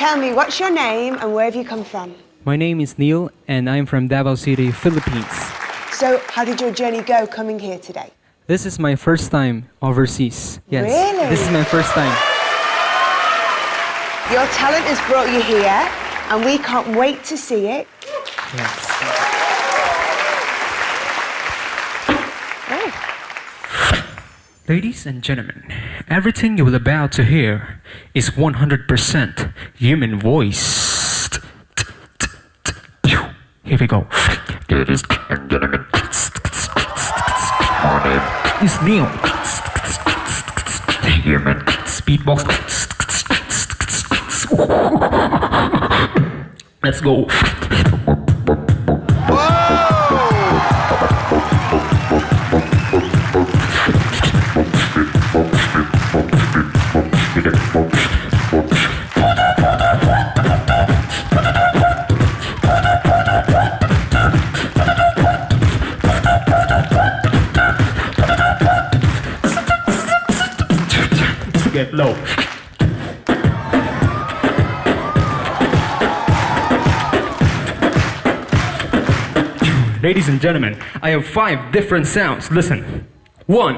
tell me, what's your name and where have you come from? My name is Neil, and I'm from Davao City, Philippines. So, how did your journey go coming here today? This is my first time overseas. Yes. Really? This is my first time. Your talent has brought you here, and we can't wait to see it. Yes. Oh. Ladies and gentlemen, everything you will about to hear is 100% human voice. Here we go. Ladies and gentlemen, my name is Neil. Human speedbox. Let's go. Get low. Ladies and gentlemen, I have 5 different sounds. Listen. 1,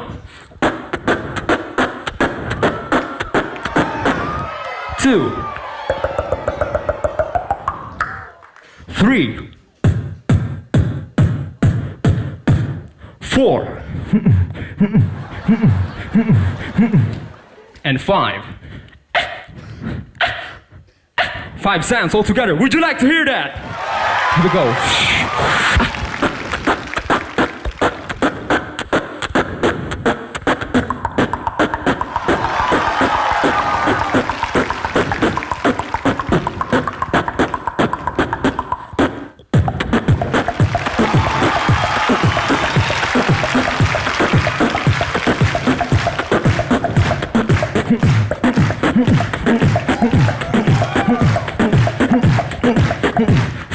2, 3, 4, and 5. 5 sounds all together. Would you like to hear that? Here we go.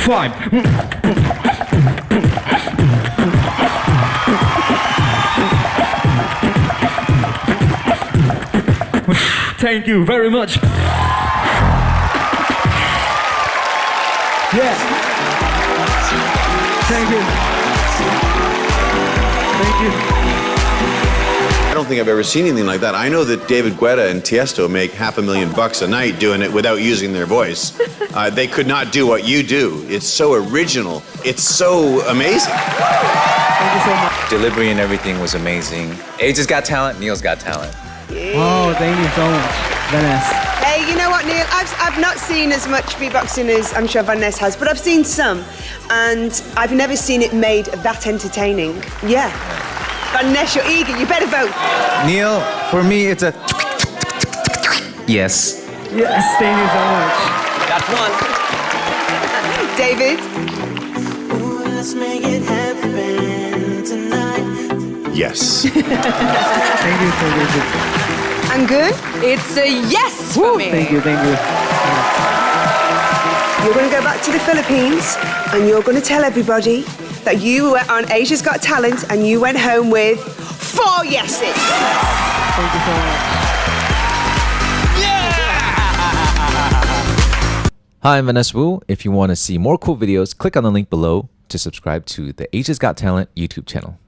Five. Thank you very much. Yes. Thank you. Thank you. I don't think I've ever seen anything like that. I know that David Guetta and Tiesto make $500,000 a night doing it without using their voice. They could not do what you do. It's so original. It's so amazing. Thank you so much. Delivery and everything was amazing. Age's got talent, Neil's got talent. Oh, thank you so much, Vanessa. Hey, you know what, Neil? I've not seen as much beatboxing as I'm sure Vanessa has, but I've seen some, and I've never seen it made that entertaining. Yeah. Vanessa, you're eager. You better vote. Neil, for me, it's a yes. Yes, thank you so much. That's one. David? Let's make it happen tonight. Yes. Thank you, thank you. And good? It's a yes for me. Thank you, thank you. You're going to go back to the Philippines, and you're going to tell everybody that you were on Asia's Got Talent, and you went home with 4 yeses. Thank you so much. Hi, I'm Vanessa Wu. If you want to see more cool videos, click on the link below to subscribe to the Asia's Got Talent YouTube channel.